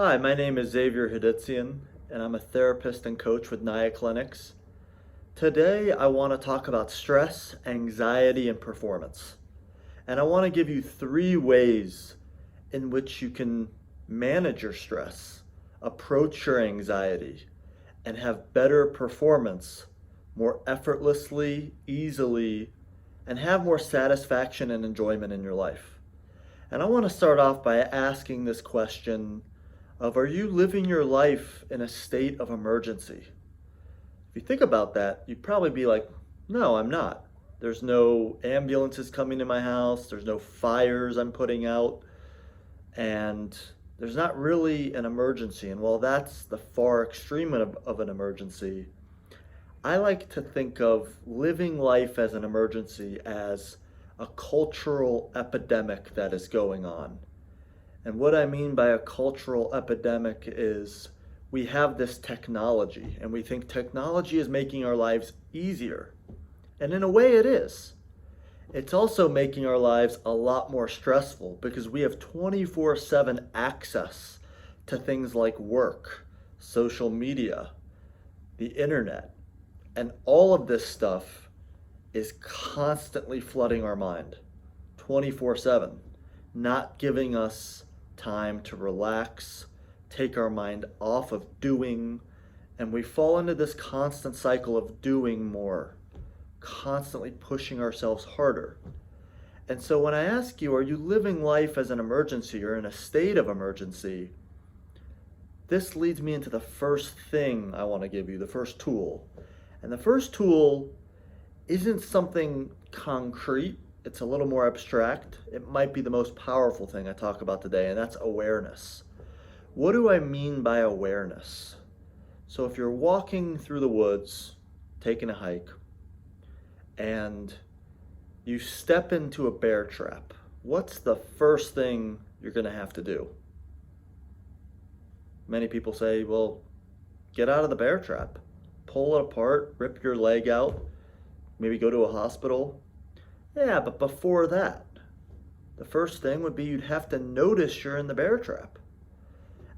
Hi, my name is Xavier Haditsian, and I'm a therapist and coach with Naya Clinics. Today, I want to talk about stress, anxiety, and performance. And I want to give you three ways in which you can manage your stress, approach your anxiety, and have better performance more effortlessly, easily, and have more satisfaction and enjoyment in your life. And I want to start off by asking this question of, are you living your life in a state of emergency? If you think about that, you'd probably be like, no, I'm not. There's no ambulances coming to my house, there's no fires I'm putting out, and there's not really an emergency. And while that's the far extreme of an emergency, I like to think of living life as an emergency as a cultural epidemic that is going on. And what I mean by a cultural epidemic is we have this technology, and we think technology is making our lives easier. And in a way, it is. It's also making our lives a lot more stressful because we have 24/7 access to things like work, social media, the internet, and all of this stuff is constantly flooding our mind 24/7, not giving us time to relax, take our mind off of doing, and we fall into this constant cycle of doing more, constantly pushing ourselves harder. And so when I ask you, are you living life as an emergency or in a state of emergency? This leads me into the first thing I want to give you, the first tool. And the first tool isn't something concrete, it's a little more abstract. It might be the most powerful thing I talk about today, and that's awareness. What do I mean by awareness? So if you're walking through the woods, taking a hike, and you step into a bear trap, what's the first thing you're going to have to do? Many people say, well, get out of the bear trap. Pull it apart, rip your leg out, maybe go to a hospital. Yeah, but before that, the first thing would be you'd have to notice you're in the bear trap.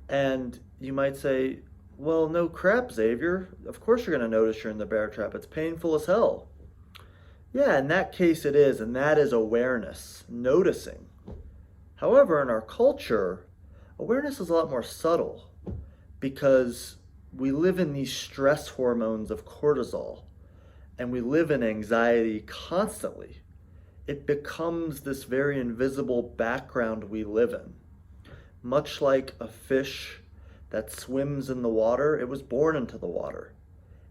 And you might say, well, no crap, Xavier. Of course you're going to notice you're in the bear trap. It's painful as hell. Yeah, in that case it is, and that is awareness, noticing. However, in our culture, awareness is a lot more subtle because we live in these stress hormones of cortisol, and we live in anxiety constantly. It becomes this very invisible background we live in. Much like a fish that swims in the water, it was born into the water.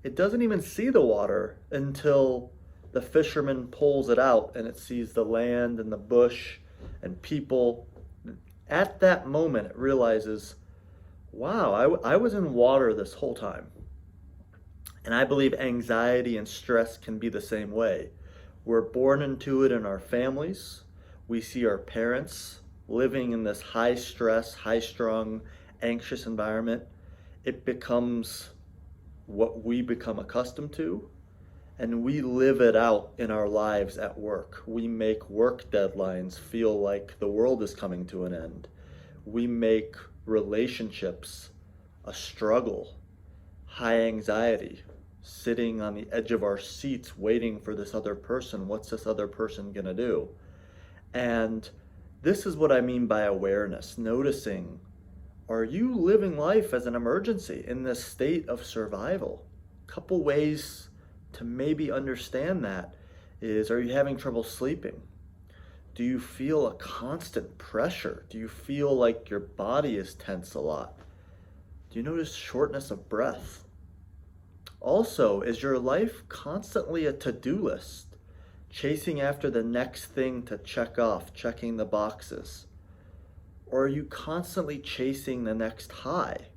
It doesn't even see the water until the fisherman pulls it out and it sees the land and the bush and people. At that moment, it realizes, wow, I was in water this whole time. And I believe anxiety and stress can be the same way. We're born into it in our families. We see our parents living in this high stress, high strung, anxious environment. It becomes what we become accustomed to, and we live it out in our lives at work. We make work deadlines feel like the world is coming to an end. We make relationships a struggle, high anxiety, sitting on the edge of our seats waiting for this other person. What's this other person gonna do? And this is what I mean by awareness, noticing, are you living life as an emergency in this state of survival? A couple ways to maybe understand that is, are you having trouble sleeping? Do you feel a constant pressure? Do you feel like your body is tense a lot? Do you notice shortness of breath? Also, is your life constantly a to-do list, chasing after the next thing to check off, checking the boxes? Or are you constantly chasing the next high?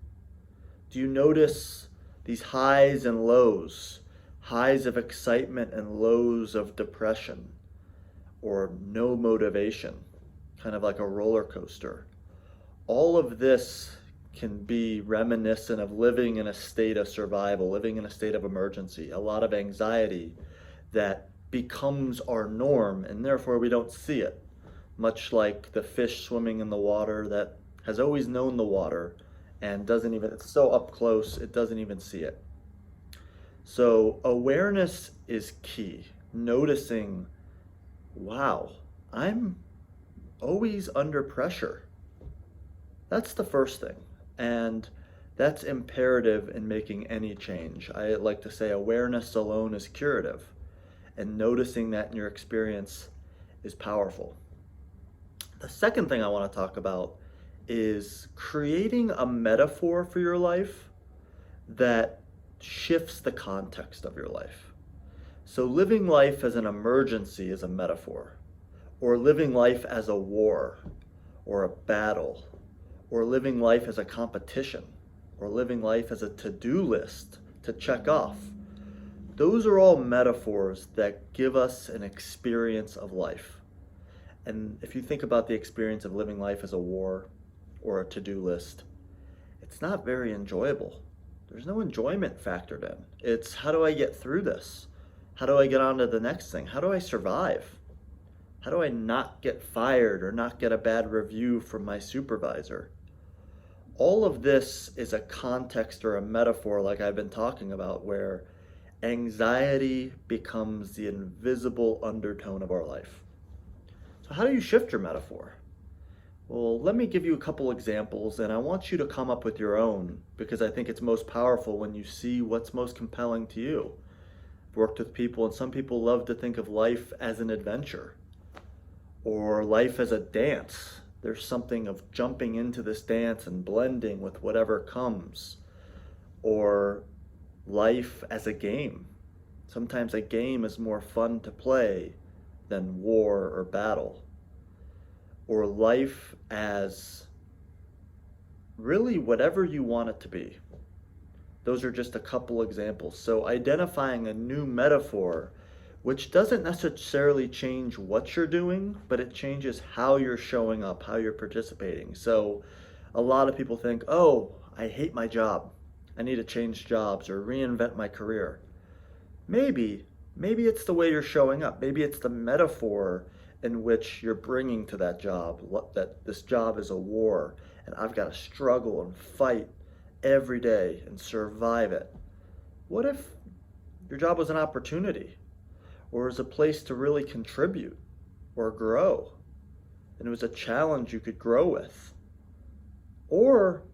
Do you notice these highs and lows, highs of excitement and lows of depression, or no motivation, kind of like a roller coaster? All of this can be reminiscent of living in a state of survival, living in a state of emergency, a lot of anxiety that becomes our norm, and therefore we don't see it. Much like the fish swimming in the water that has always known the water and doesn't even, it's so up close, it doesn't even see it. So awareness is key. Noticing, wow, I'm always under pressure. That's the first thing. And that's imperative in making any change. I like to say awareness alone is curative, and noticing that in your experience is powerful. The second thing I want to talk about is creating a metaphor for your life that shifts the context of your life. So living life as an emergency is a metaphor, or living life as a war, or a battle, or living life as a competition, or living life as a to-do list to check off. Those are all metaphors that give us an experience of life. And if you think about the experience of living life as a war or a to-do list, it's not very enjoyable. There's no enjoyment factored in. It's, how do I get through this? How do I get on to the next thing? How do I survive? How do I not get fired or not get a bad review from my supervisor? All of this is a context or a metaphor, like I've been talking about, where anxiety becomes the invisible undertone of our life. So how do you shift your metaphor? Well, let me give you a couple examples, and I want you to come up with your own, because I think it's most powerful when you see what's most compelling to you. I've worked with people, and some people love to think of life as an adventure, or life as a dance. There's something of jumping into this dance and blending with whatever comes. Or life as a game. Sometimes a game is more fun to play than war or battle. Or life as really whatever you want it to be. Those are just a couple examples. So identifying a new metaphor, which doesn't necessarily change what you're doing, but it changes how you're showing up, how you're participating. So a lot of people think, oh, I hate my job. I need to change jobs or reinvent my career. Maybe it's the way you're showing up. Maybe it's the metaphor in which you're bringing to that job, that this job is a war, and I've got to struggle and fight every day and survive it. What if your job was an opportunity, or was a place to really contribute or grow, and it was a challenge you could grow with? Or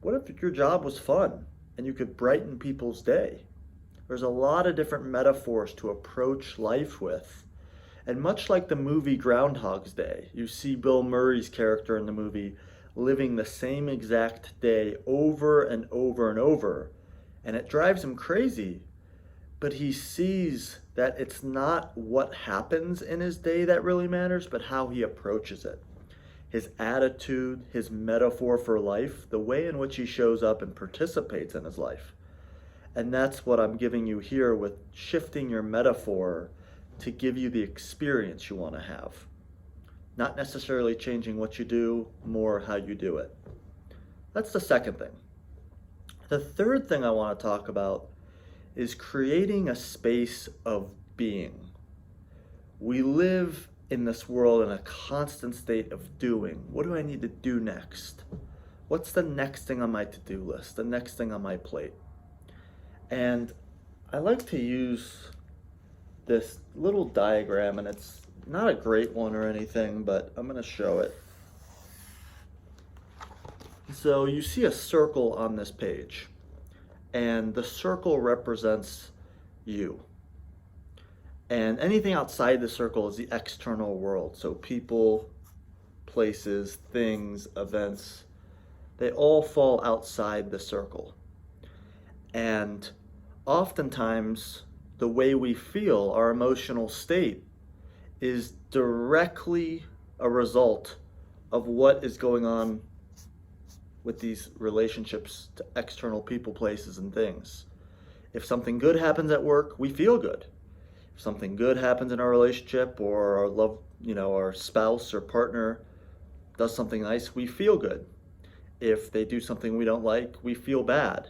what if your job was fun and you could brighten people's day? There's a lot of different metaphors to approach life with. And much like the movie Groundhog's Day, you see Bill Murray's character in the movie living the same exact day over and over and over, and it drives him crazy. But he sees that it's not what happens in his day that really matters, but how he approaches it. His attitude, his metaphor for life, the way in which he shows up and participates in his life. And that's what I'm giving you here with shifting your metaphor to give you the experience you want to have. Not necessarily changing what you do, more how you do it. That's the second thing. The third thing I want to talk about is creating a space of being. We live in this world in a constant state of doing. What do I need to do next? What's the next thing on my to-do list? The next thing on my plate? And I like to use this little diagram, and it's not a great one or anything, but I'm going to show it. So you see a circle on this page, and the circle represents you. And anything outside the circle is the external world. So people, places, things, events, they all fall outside the circle. And oftentimes, the way we feel, our emotional state, is directly a result of what is going on with these relationships to external people, places, and things. If something good happens at work, we feel good. If something good happens in our relationship, or our love, our spouse or partner does something nice, we feel good. If they do something we don't like, we feel bad.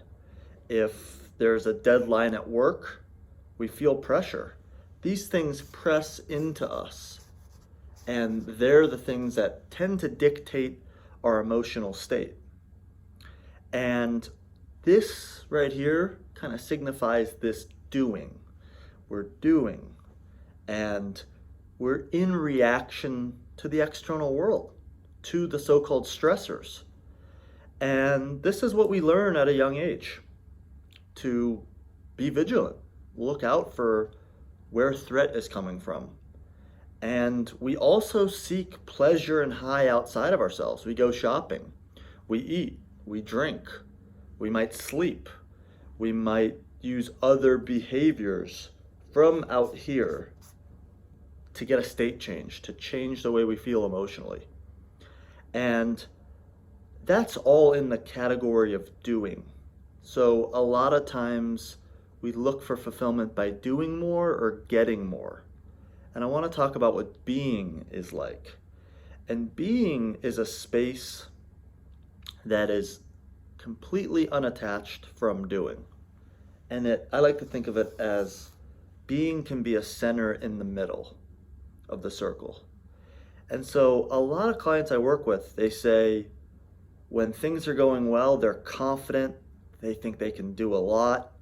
If there's a deadline at work, we feel pressure. These things press into us, and they're the things that tend to dictate our emotional state. And this right here kind of signifies this doing. We're doing, and we're in reaction to the external world, to the so-called stressors. And this is what we learn at a young age, to be vigilant, look out for where threat is coming from. And we also seek pleasure and high outside of ourselves. We go shopping, we eat, we drink, we might sleep, we might use other behaviors from out here to get a state change, to change the way we feel emotionally. And that's all in the category of doing. So a lot of times we look for fulfillment by doing more or getting more. And I want to talk about what being is like. And being is a space that is completely unattached from doing. And I like to think of it as being can be a center in the middle of the circle. And so a lot of clients I work with, they say when things are going well, they're confident, they think they can do a lot,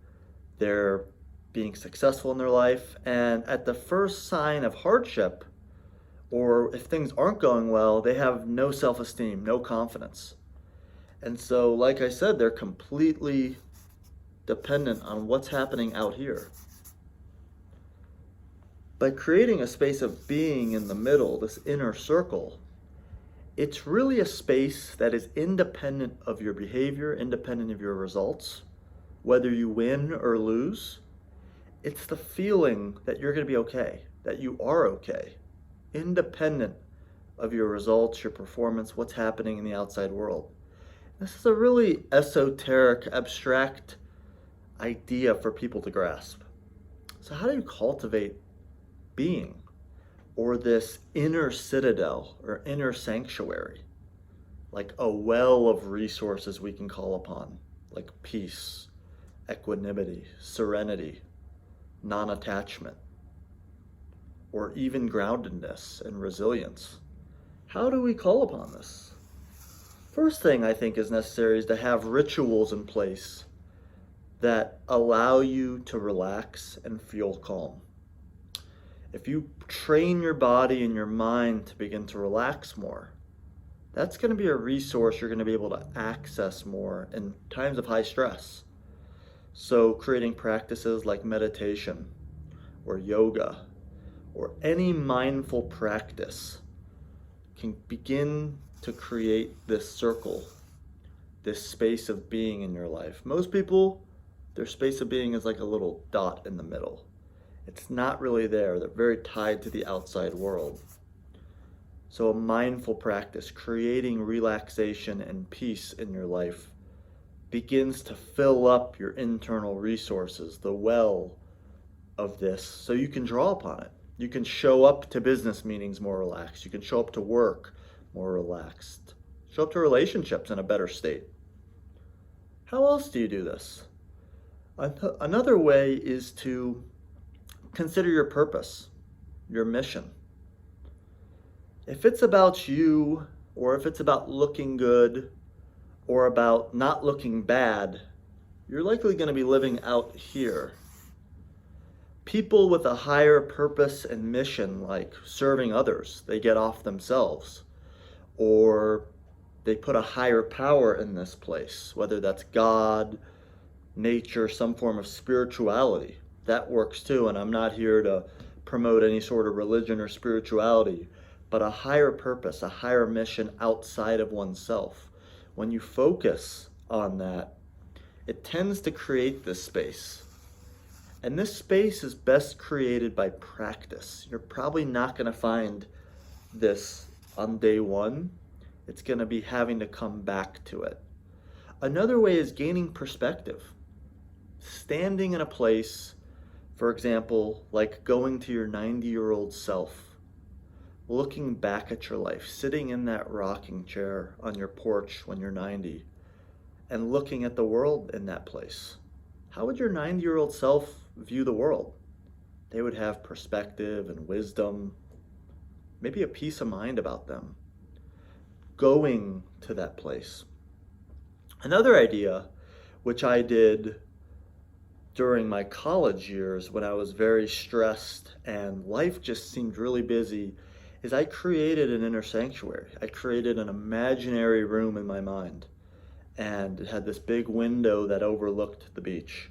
they're being successful in their life, and at the first sign of hardship, or if things aren't going well, they have no self-esteem, no confidence. And so, like I said, they're completely dependent on what's happening out here. By creating a space of being in the middle, this inner circle, it's really a space that is independent of your behavior, independent of your results, whether you win or lose. It's the feeling that you're going to be okay, that you are okay, independent of your results, your performance, what's happening in the outside world. This is a really esoteric, abstract idea for people to grasp. So how do you cultivate being, or this inner citadel or inner sanctuary, like a well of resources we can call upon, like peace, equanimity, serenity, non-attachment, or even groundedness and resilience? How do we call upon this? First thing I think is necessary is to have rituals in place that allow you to relax and feel calm. If you train your body and your mind to begin to relax more, that's going to be a resource you're going to be able to access more in times of high stress. So creating practices like meditation or yoga or any mindful practice can begin to create this circle, this space of being in your life. Most people, their space of being is like a little dot in the middle. It's not really there. They're very tied to the outside world. So a mindful practice, creating relaxation and peace in your life, begins to fill up your internal resources, the well of this, so you can draw upon it. You can show up to business meetings more relaxed. You can show up to work more relaxed. Show up to relationships in a better state. How else do you do this? Another way is to consider your purpose, your mission. If it's about you, or if it's about looking good, or about not looking bad, you're likely going to be living out here. People with a higher purpose and mission, like serving others, they get off themselves, or they put a higher power in this place, whether that's God, nature, some form of spirituality. That works too, and I'm not here to promote any sort of religion or spirituality, but a higher purpose, a higher mission outside of oneself. When you focus on that, it tends to create this space. And this space is best created by practice. You're probably not going to find this on day one. It's going to be having to come back to it. Another way is gaining perspective. Standing in a place, for example, like going to your 90-year-old self, looking back at your life, sitting in that rocking chair on your porch when you're 90, and looking at the world in that place. How would your 90-year-old self view the world? They would have perspective and wisdom, maybe a peace of mind about them. Going to that place. Another idea, which I did during my college years when I was very stressed and life just seemed really busy, is I created an inner sanctuary. I created an imaginary room in my mind, and it had this big window that overlooked the beach.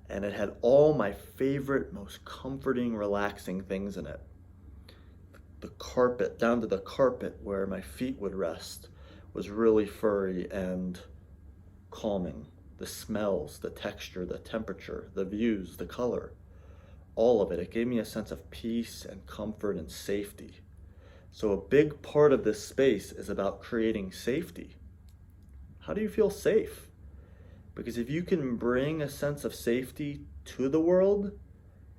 And it had all my favorite, most comforting, relaxing things in it. The carpet, down to the carpet where my feet would rest, was really furry and calming. The smells, the texture, the temperature, the views, the color, all of it. It gave me a sense of peace and comfort and safety. So, a big part of this space is about creating safety. How do you feel safe? Because if you can bring a sense of safety to the world,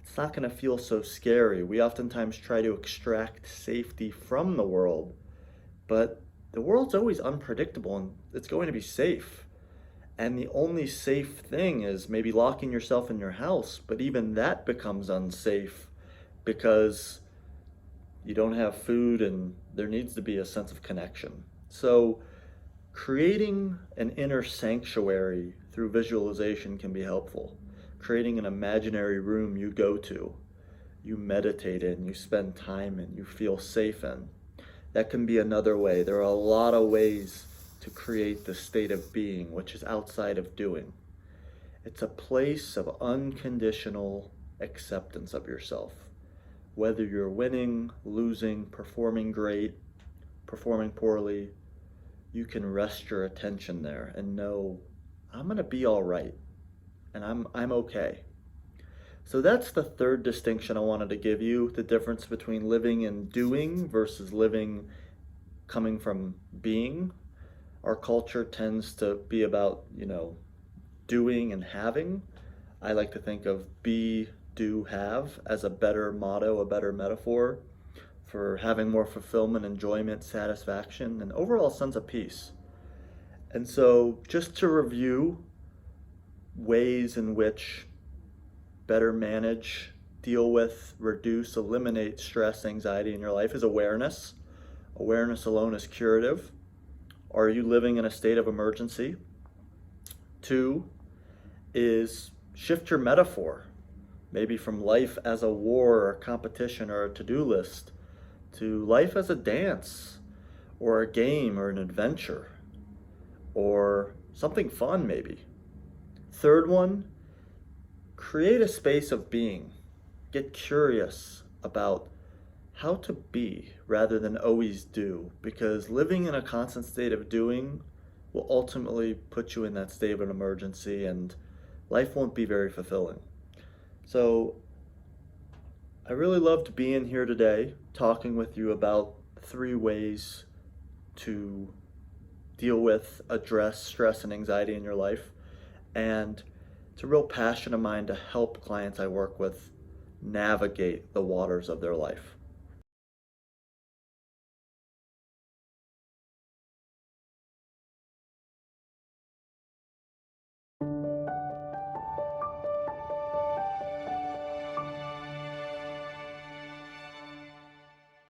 it's not going to feel so scary. We oftentimes try to extract safety from the world, but the world's always unpredictable and it's going to be safe. And the only safe thing is maybe locking yourself in your house, but even that becomes unsafe because you don't have food and there needs to be a sense of connection. So, creating an inner sanctuary through visualization can be helpful. Creating an imaginary room you go to, you meditate in, you spend time in, you feel safe in. That can be another way. There are a lot of ways to create the state of being, which is outside of doing. It's a place of unconditional acceptance of yourself. Whether you're winning, losing, performing great, performing poorly, you can rest your attention there and know, I'm going to be all right and I'm okay. So that's the third distinction I wanted to give you, the difference between living and doing versus living coming from being. Our culture tends to be about, doing and having. I like to think of be, do, have as a better motto, a better metaphor for having more fulfillment, enjoyment, satisfaction, and overall sense of peace. And so, just to review ways in which better manage, deal with, reduce, eliminate stress, anxiety in your life is awareness. Awareness alone is curative. Are you living in a state of emergency? 2 is shift your metaphor, maybe from life as a war or a competition or a to-do list to life as a dance or a game or an adventure or something fun maybe. 3rd one, create a space of being. Get curious about how to be rather than always do, because living in a constant state of doing will ultimately put you in that state of an emergency and life won't be very fulfilling. So I really loved being here today, talking with you about 3 ways to deal with, address stress and anxiety in your life. And it's a real passion of mine to help clients I work with navigate the waters of their life.